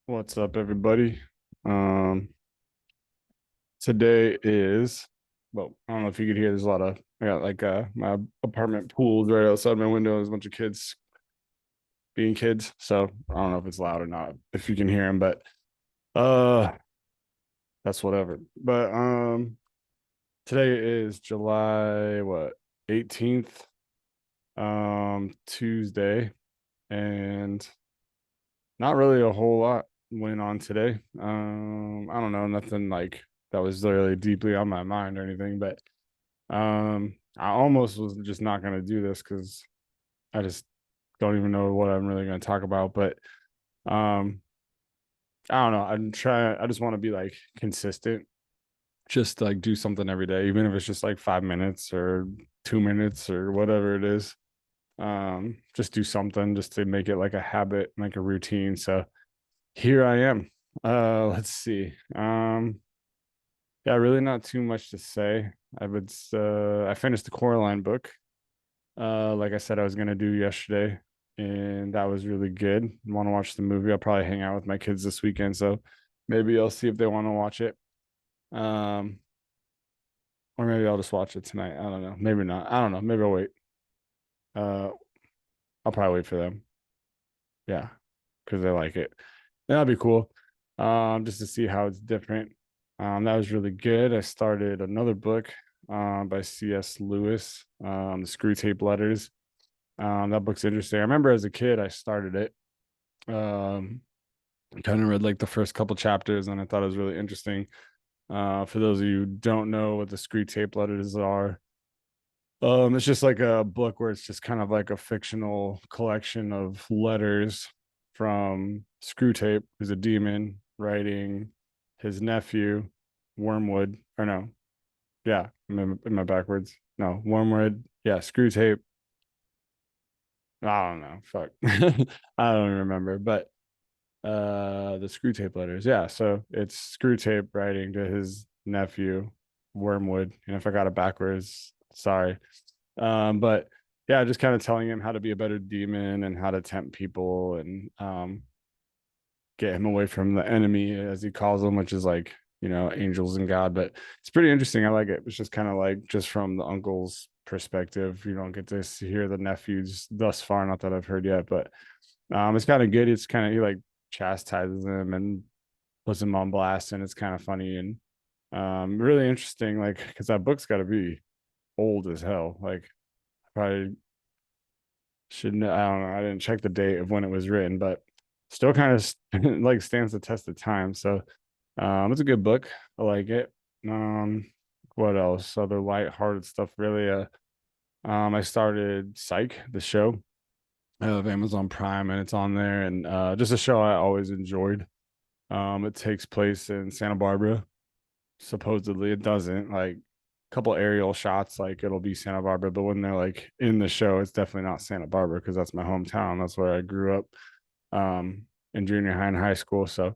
What's up, everybody? Um, Today is, well, I don't know if you could hear, there's a lot of, I got like my apartment pools right outside my window. There's a bunch of kids being kids. So I don't know if it's loud or not, if you can hear them, but uh that's whatever. But today is July what, 18th, Tuesday, and not really a whole lot went on today. I don't know, nothing like that was really deeply on my mind or anything, but I almost was just not gonna do this because I just don't even know what I'm really gonna talk about. But um, I don't know. I just want to be like consistent, just like do something every day, even if it's just like 5 minutes or 2 minutes or whatever it is. Just do something just to make it like a habit, like a routine. So here I am. Let's see. Yeah, really not too much to say. I finished the Coraline book. Like I said I was gonna do yesterday, and that was really good. Want to watch the movie. I'll probably hang out with my kids this weekend, so maybe I'll see if they want to watch it. Um, or maybe I'll just watch it tonight. I don't know. Maybe not. I don't know. Maybe I'll wait. Uh, I'll probably wait for them. Yeah, because they like it. That'd be cool. Just to see how it's different. That was really good. I started another book by C.S. Lewis, The Screw Tape Letters. That book's interesting. I remember as a kid, I started it. Kind of read like the first couple chapters, and I thought it was really interesting. For those of you who don't know what the Screw Tape Letters are, it's just like a book where it's just kind of like a fictional collection of letters from Screwtape, who's a demon, writing his nephew, Wormwood, or no, yeah, am I backwards? No, Wormwood, yeah, Screwtape. I don't know, fuck, I don't remember, but the Screwtape letters, yeah. So it's Screwtape writing to his nephew, Wormwood, and if I got it backwards, sorry. But yeah, just kind of telling him how to be a better demon and how to tempt people and get him away from the enemy, as he calls them, which is like, angels and God. But it's pretty interesting. I like it. It's just kind of like just from the uncle's perspective. You don't get to hear the nephews thus far, not that I've heard yet, but it's kind of good. It's kind of he like chastises them and puts him on blast, and it's kind of funny and really interesting. Like, because that book's got to be old as hell. Like, probably shouldn't. I don't know. I didn't check the date of when it was written, but still kind of like stands the test of time. So, it's a good book. I like it. Um, what else? Other light-hearted stuff, really. I started Psych, the show of Amazon Prime, and it's on there, and just a show I always enjoyed. It takes place in Santa Barbara. Supposedly, it doesn't. Like a couple aerial shots, like it'll be Santa Barbara, but when they're like in the show, it's definitely not Santa Barbara because that's my hometown. That's where I grew up in junior high and high school. So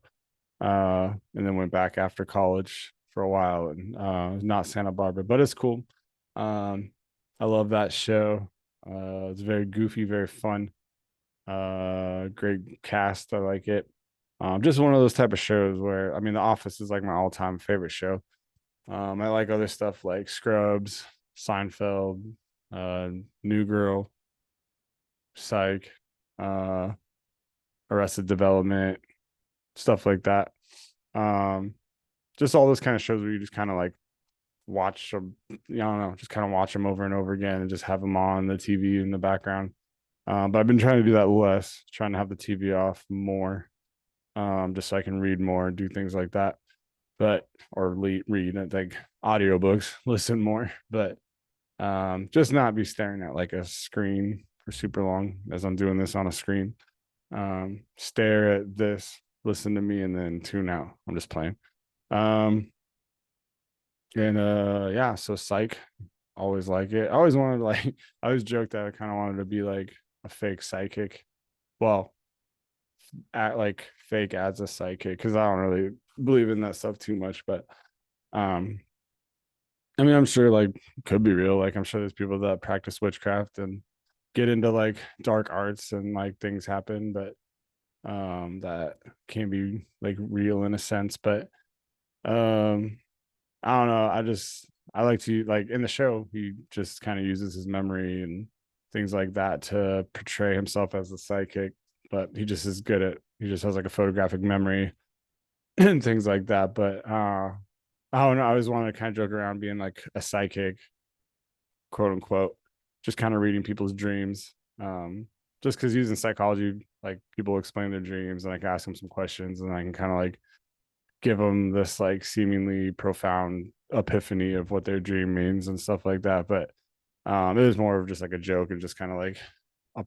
and then went back after college for a while, and not Santa Barbara, but it's cool. Um, I love that show. It's very goofy, very fun. Great cast. I like it. Just one of those type of shows where, I mean, The Office is like my all-time favorite show. I like other stuff like Scrubs, Seinfeld, uh, New Girl, Psych, uh, Arrested Development, stuff like that. Um, just all those kind of shows where you just kind of like watch them, I don't know, just kind of watch them over and over again and just have them on the TV in the background. But I've been trying to do that less, trying to have the TV off more, just so I can read more and do things like that. But or read, I think audiobooks, listen more, but just not be staring at like a screen for super long as I'm doing this on a screen. Stare at this, listen to me, and then tune out. I'm just playing. Um, and yeah, so Psych, always like it. I always wanted to like I always joked that I kind of wanted to be like a fake psychic. Well, act like fake as a psychic because I don't really believe in that stuff too much, but um I mean, I'm sure like could be real. Like I'm sure there's people that practice witchcraft and get into like dark arts and like things happen, but that can be like real in a sense. But um I don't know. I like to like in the show he just kind of uses his memory and things like that to portray himself as a psychic, but he just is good at he just has like a photographic memory and things like that. But I don't know. I always wanted to kind of joke around being like a psychic, quote unquote, just kind of reading people's dreams. Just because using psychology, like people explain their dreams and I can ask them some questions and I can kind of like give them this like seemingly profound epiphany of what their dream means and stuff like that. But it was more of just like a joke and just kind of like a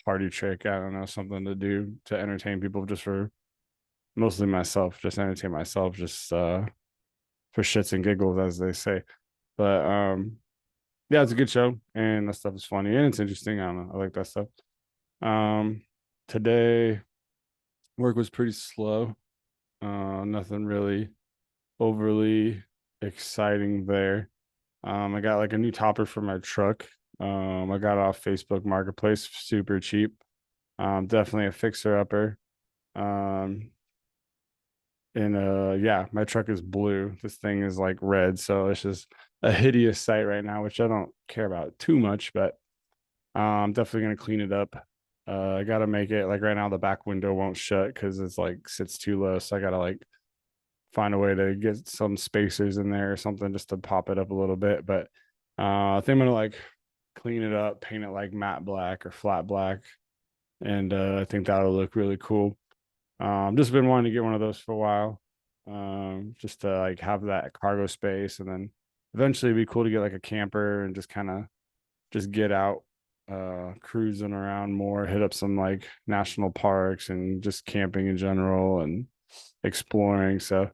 party trick. I don't know, something to do to entertain people just for mostly myself, just entertain myself, just for shits and giggles, as they say. But yeah, it's a good show and that stuff is funny and it's interesting. I don't know. I like that stuff. Um, today work was pretty slow. Nothing really overly exciting there. I got like a new topper for my truck. I got off Facebook Marketplace super cheap. Definitely a fixer upper. Um, and yeah, my truck is blue. This thing is like red, so it's just a hideous sight right now, which I don't care about too much, but I'm definitely gonna clean it up. I gotta make it like right now the back window won't shut because it's like sits too low, so I gotta like find a way to get some spacers in there or something just to pop it up a little bit. But I think I'm gonna like clean it up, paint it like matte black or flat black, and I think that'll look really cool. Just been wanting to get one of those for a while, just to like have that cargo space, and then eventually it'd be cool to get like a camper and just kind of just get out, cruising around more, hit up some like national parks and just camping in general and exploring. So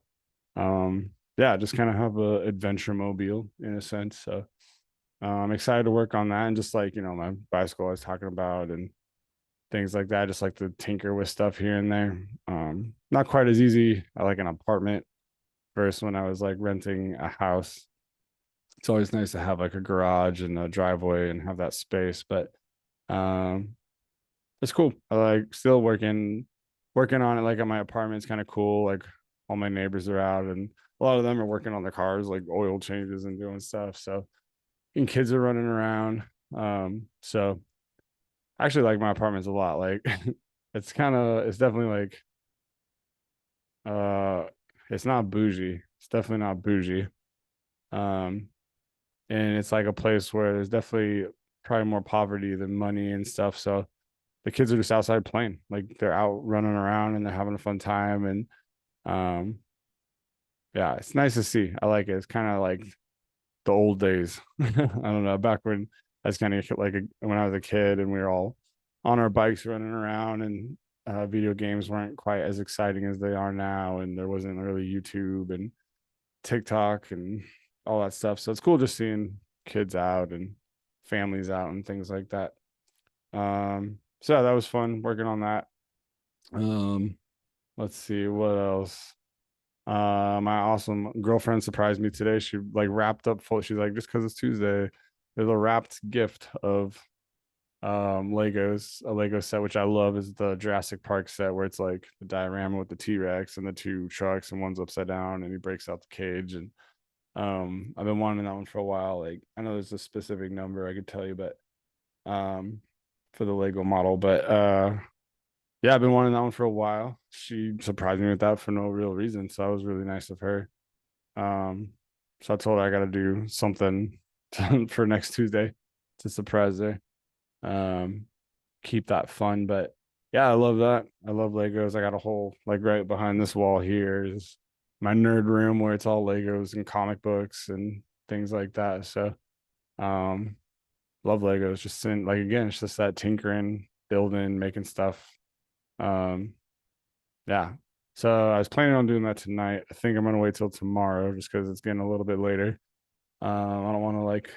yeah, just kind of have a adventure mobile in a sense. So I'm excited to work on that and just like, my bicycle I was talking about and things like that, just like to tinker with stuff here and there. Not quite as easy. I like an apartment versus when I was like renting a house. It's always nice to have like a garage and a driveway and have that space, but um it's cool. I like still working on it like at my apartment. It's kind of cool. Like all my neighbors are out and a lot of them are working on their cars, like oil changes and doing stuff. So and kids are running around. So I actually like my apartments a lot. Like it's definitely like uh it's not bougie. It's definitely not bougie. Um and it's like a place where there's definitely probably more poverty than money and stuff. So the kids are just outside playing. Like they're out running around and they're having a fun time. And um yeah, it's nice to see. I like it. It's kind of like the old days. I don't know, back when I was kind of like when I was a kid and we were all on our bikes running around and video games weren't quite as exciting as they are now. And there wasn't really YouTube and TikTok and all that stuff. So it's cool just seeing kids out and families out and things like that. So yeah, that was fun working on that. Um, let's see what else. My awesome girlfriend surprised me today. She like wrapped up full. She's like, just because it's Tuesday, there's a wrapped gift of Legos, a Lego set, which I love is the Jurassic Park set where it's like the diorama with the T-Rex and the two trucks and one's upside down and he breaks out the cage. And I've been wanting that one for a while. Like I know there's a specific number I could tell you, but um for the Lego model. But yeah, I've been wanting that one for a while. She surprised me with that for no real reason. So that was really nice of her. Um, so I told her I gotta do something for next Tuesday to surprise her. Um, keep that fun. But yeah, I love that. I love Legos. I got a whole like right behind this wall here is my nerd room where it's all Legos and comic books and things like that. So um love Legos. Just in like again, it's just that tinkering, building, making stuff. Um yeah. So I was planning on doing that tonight. I think I'm gonna wait till tomorrow just because it's getting a little bit later. I don't want to like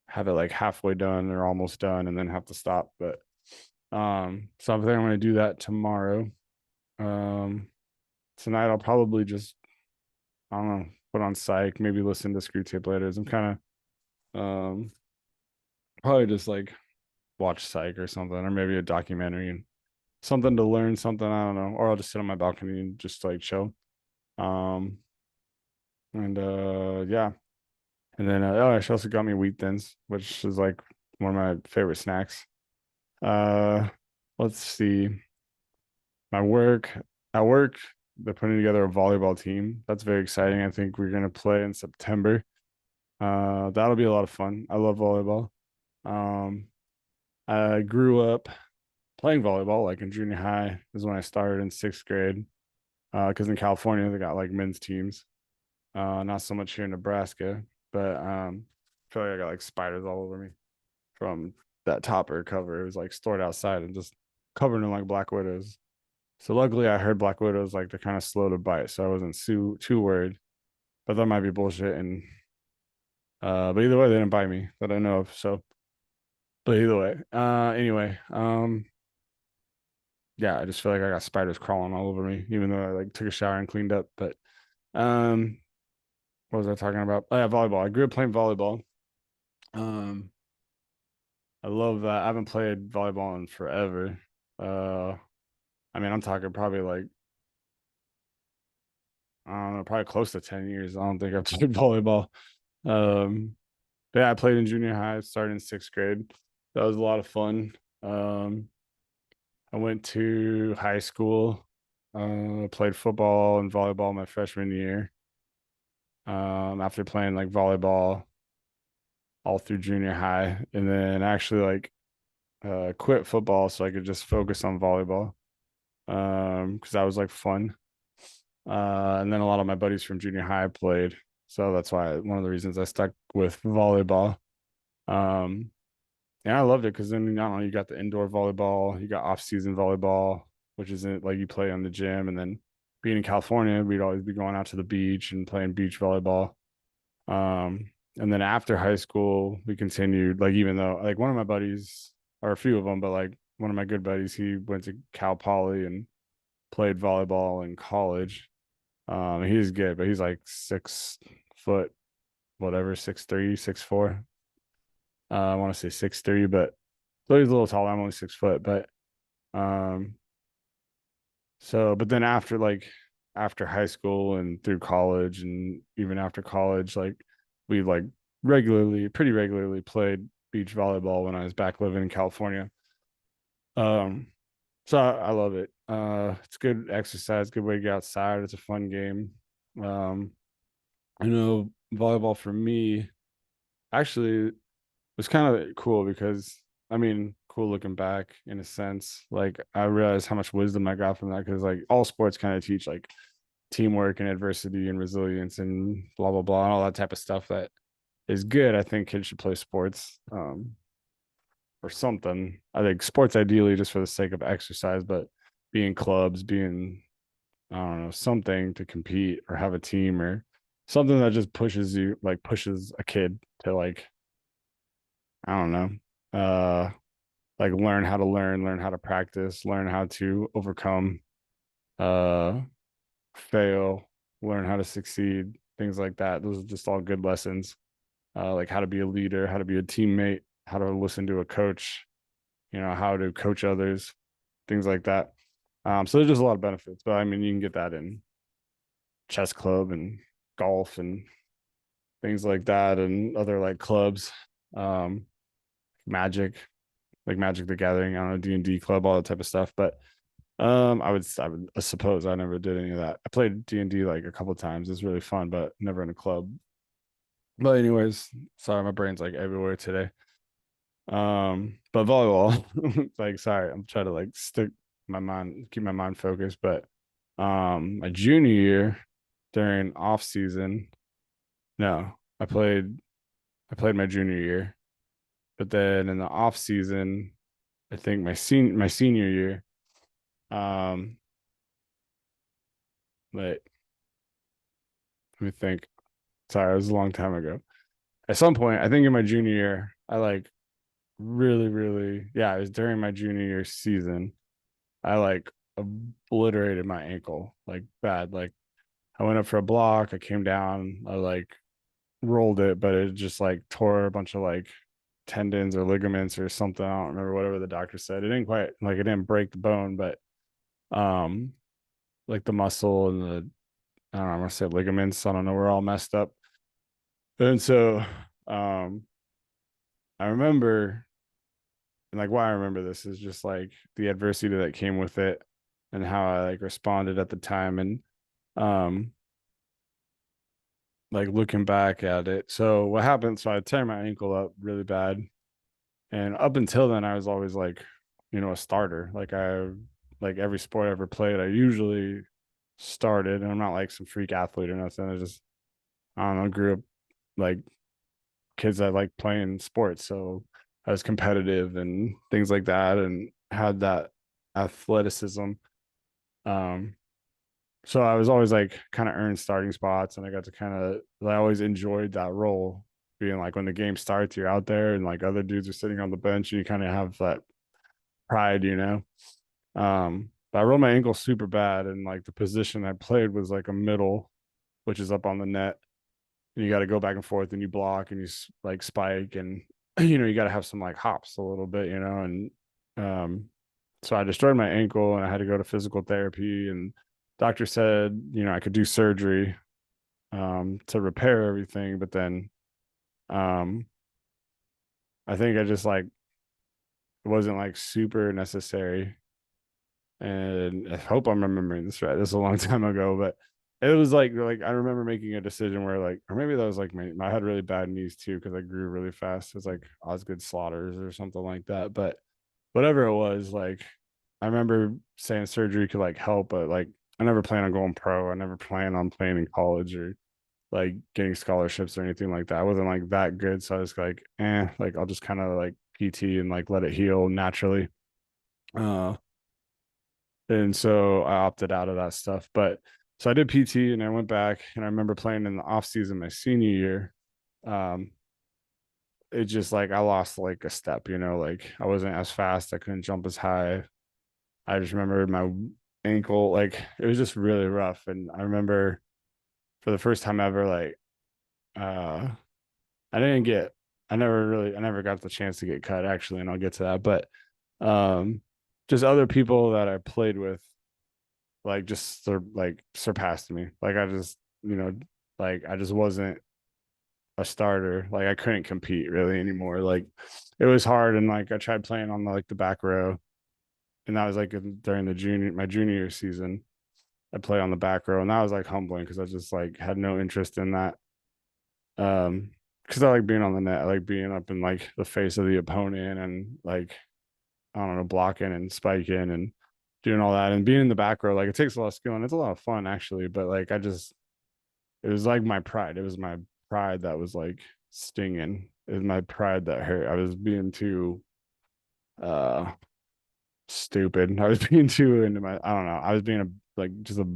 have it like halfway done or almost done and then have to stop. But so I think I'm gonna do that tomorrow. Um, tonight I'll probably just I don't know put on psych, maybe listen to Screw Tape Letters. I'm kind of probably just like watch psych or something, or maybe a documentary and something to learn, something I don't know, or I'll just sit on my balcony and just like chill. Um, and yeah, and then oh, she also got me wheat thins, which is like one of my favorite snacks. Uh, let's see, my work at work, they're putting together a volleyball team. That's very exciting. I think we're gonna play in September. That'll be a lot of fun. I love volleyball. Um, I grew up playing volleyball like in junior high is when I started in sixth grade. Because in California they got like men's teams. Not so much here in Nebraska, but I feel like I got like spiders all over me from that topper cover. It was like stored outside and just covered in like black widows. So luckily I heard black widows like they're kind of slow to bite, so I wasn't too worried. But that might be bullshit. And but either way, they didn't bite me that I know of. So, but either way, anyway, yeah, I just feel like I got spiders crawling all over me, even though I like took a shower and cleaned up. But um, what was I talking about? Oh yeah, volleyball. I grew up playing volleyball. Um, I love that. I haven't played volleyball in forever. Uh, I mean, I'm talking probably like I don't know, probably close to 10 years. I don't think I've played volleyball. Um, but yeah, I played in junior high, started in sixth grade. That was a lot of fun. Um, I went to high school, played football and volleyball my freshman year. After playing like volleyball all through junior high, and then actually like quit football so I could just focus on volleyball. Because that was like fun. And then a lot of my buddies from junior high played, so that's why one of the reasons I stuck with volleyball. Um, and I loved it because then I don't know, you got the indoor volleyball, you got off-season volleyball, which isn't like you play on the gym, and then being in California, we'd always be going out to the beach and playing beach volleyball. And then after high school, we continued like even though like one of my buddies, or a few of them, but like one of my good buddies, he went to Cal Poly and played volleyball in college. He's good, but he's like 6 foot, whatever, 6'3", 6'4". I want to say 6'3", but so he's a little taller. I'm only 6 foot, but um, so but then after like after high school and through college and even after college, like we like pretty regularly played beach volleyball when I was back living in California. Um, so I love it. It's good exercise, good way to get outside. It's a fun game. Um, I know volleyball for me actually was kind of cool because I mean, cool looking back in a sense. Like I realized how much wisdom I got from that because like all sports kind of teach like teamwork and adversity and resilience and blah blah blah and all that type of stuff that is good. I think kids should play sports or something. I think sports ideally just for the sake of exercise, but being clubs, being I don't know, something to compete or have a team or something that just pushes you like pushes a kid to like I don't know. Like learn how to practice, learn how to overcome, uh, fail, learn how to succeed, things like that. Those are just all good lessons. Like how to be a leader, how to be a teammate, how to listen to a coach, how to coach others, things like that. So there's just a lot of benefits, but I mean, you can get that in chess club and golf and things like that, and other like clubs, um, magic, like Magic the Gathering, I don't know, D&D club, all that type of stuff. But I would suppose I never did any of that. I played D&D like a couple of times. It's really fun, but never in a club. But anyways, sorry, my brain's like everywhere today. But volleyball, like sorry, I'm trying to like keep my mind focused. But my junior year during off season, no, I played my junior year, but then in the off season, I think my senior year, um, but let me think. Sorry, it was a long time ago. At some point, I think in my junior year, I like really, really, yeah, it was during my junior year season. I like obliterated my ankle like bad. Like I went up for a block, I came down, I like rolled it, but it just like tore a bunch of like tendons or ligaments or something. I don't remember whatever the doctor said. It didn't quite like it didn't break the bone, but um like the muscle and the I don't know, I'm gonna say ligaments. I don't know, we're all messed up. And so um I remember and like why I remember this is just like the adversity that came with it and how I like responded at the time and um like looking back at it. So what happened? So I tear my ankle up really bad. And up until then I was always like, a starter. Like every sport I ever played, I usually started. And I'm not like some freak athlete or nothing. I don't know, grew up like kids that like playing sports. So I was competitive and things like that and had that athleticism. Um, so I was always like kind of earned starting spots and I got to kind of I always enjoyed that role being like when the game starts, you're out there and like other dudes are sitting on the bench and you kind of have that pride. But I rolled my ankle super bad and like the position I played was like a middle, which is up on the net and you got to go back and forth and you block and you like spike and you got to have some like hops a little bit, and um so I destroyed my ankle and I had to go to physical therapy and doctor said, I could do surgery to repair everything, but then um I think I just like it wasn't like super necessary. And I hope I'm remembering this right. This is a long time ago, but it was like I remember making a decision where like, or maybe that was like I had really bad knees too because I grew really fast. It was like Osgood Slaughters or something like that. But whatever it was, like I remember saying surgery could like help, but like I never plan on going pro. I never plan on playing in college or like getting scholarships or anything like that. I wasn't like that good, so I was like I'll just kind of like PT and like let it heal naturally. Uh, and so I opted out of that stuff. But so I did PT and I went back and I remember playing in the off season my senior year. Um, it just like I lost like a step, like I wasn't as fast, I couldn't jump as high. I just remember my ankle, like it was just really rough. And I remember for the first time ever, like uh I didn't get I never got the chance to get cut actually, and I'll get to that. But um just other people that I played with like just like surpassed me. Like I just, like I just wasn't a starter. Like I couldn't compete really anymore. Like it was hard and like I tried playing on like the back row and that was like during my junior year season. I play on the back row and that was like humbling because I just like had no interest in that. Because I like being on the net, I like being up in like the face of the opponent and like I don't know, blocking and spiking and doing all that and being in the back row. Like it takes a lot of skill and it's a lot of fun actually. But like it was like my pride. It was my pride that was like stinging. It was my pride that hurt. I was being too uh stupid. I was being too into I don't know. I was being just a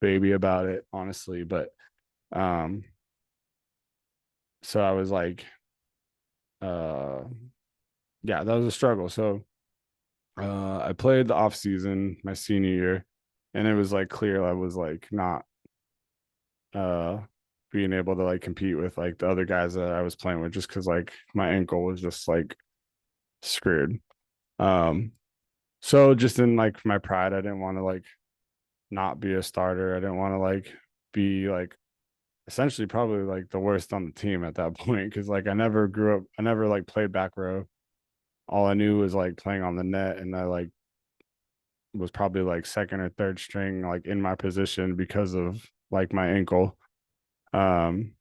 baby about it, honestly. But um so I was like uh yeah, that was a struggle. So I played the off season my senior year and it was like clear I was like not uh being able to like compete with like the other guys that I was playing with just because like my ankle was just like screwed. Um so just in like my pride, I didn't want to like not be a starter. I didn't want to like be like essentially probably like the worst on the team at that point because like I never like played back row. All I knew was like playing on the net and I like was probably like second or third string like in my position because of like my ankle. Um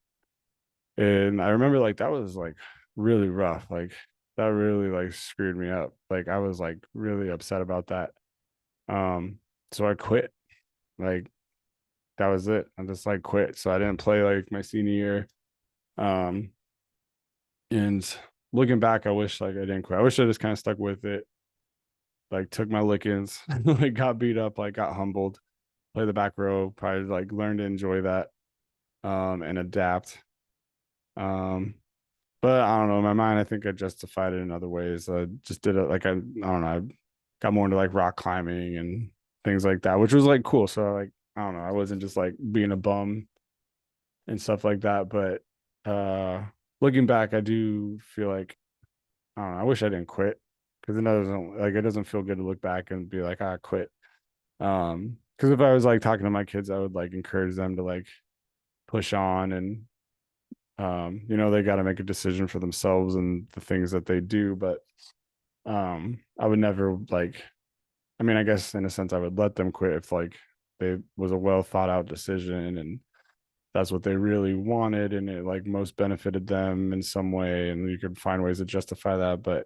and I remember like that was like really rough. Like that really like screwed me up. Like I was like really upset about that. So I quit. Like that was it. I just like quit. So I didn't play like my senior year. Um and looking back, I wish like I didn't quit. I wish I just kind of stuck with it. Like took my lickings, like got beat up, like got humbled, play the back row, probably like learn to enjoy that and adapt. Um But I don't know. In my mind, I think I justified it in other ways. I just did it like I don't know. I got more into like rock climbing and things like that, which was like cool. So like I don't know. I wasn't just like being a bum and stuff like that. But looking back, I do feel like I don't know. I wish I didn't quit because it doesn't feel good to look back and be like, I quit. Because if I was like talking to my kids, I would like encourage them to like push on and they got to make a decision for themselves and the things that they do. But I would never like, I mean, I guess in a sense I would let them quit if like they was a well thought out decision and that's what they really wanted and it like most benefited them in some way and you could find ways to justify that. But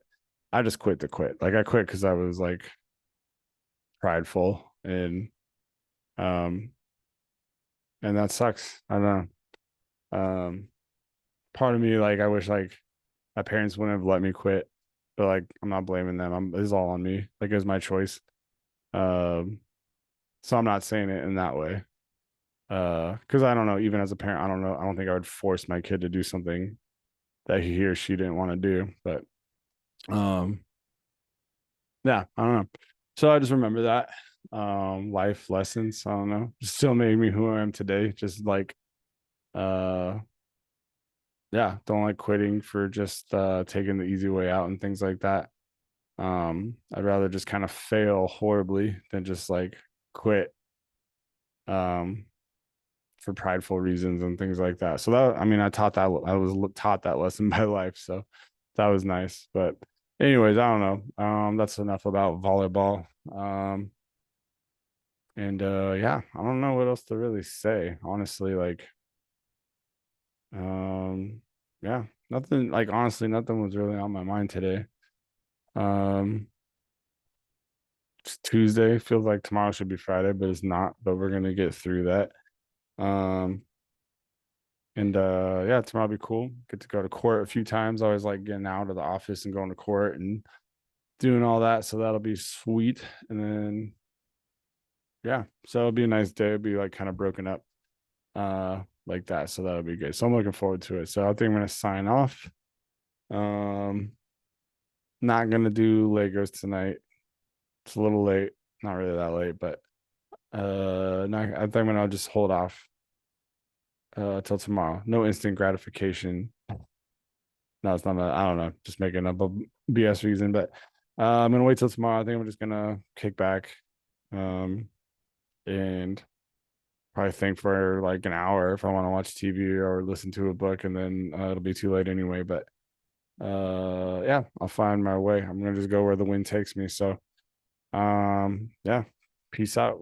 I just quit to quit. Like I quit because I was like prideful um and that sucks. I don't know. Part of me like I wish like my parents wouldn't have let me quit, but like I'm not blaming them. It's all on me. Like it was my choice. Um, so I'm not saying it in that way. Because I don't know, even as a parent, I don't know. I don't think I would force my kid to do something that he or she didn't want to do. But um, yeah, I don't know. So I just remember that. Life lessons. I don't know. Still made me who I am today. Just like uh yeah, don't like quitting for just taking the easy way out and things like that. I'd rather just kind of fail horribly than just like quit um for prideful reasons and things like that. So that I mean I was taught that lesson by life, so that was nice. But anyways, I don't know. That's enough about volleyball. And yeah, I don't know what else to really say. Honestly, like um yeah, nothing like honestly nothing was really on my mind today. Um it's Tuesday. Feels like tomorrow should be Friday, but it's not. But we're gonna get through that. Um, and yeah, tomorrow will be cool. Get to go to court a few times. I always like getting out of the office and going to court and doing all that. So that'll be sweet. And then yeah, so it'll be a nice day. It'll be like kind of broken up like that. So that'll be good. So I'm looking forward to it. So I think I'm gonna sign off. Um, not gonna do Legos tonight. It's a little late. Not really that late, but not, I think I'm gonna just hold off till tomorrow. No instant gratification. No, it's not. I don't know. Just making up a BS reason, but I'm gonna wait till tomorrow. I think I'm just gonna kick back, um, and probably think for like an hour if I want to watch TV or listen to a book, and then it'll be too late anyway. But yeah, I'll find my way. I'm gonna just go where the wind takes me. So, yeah, peace out.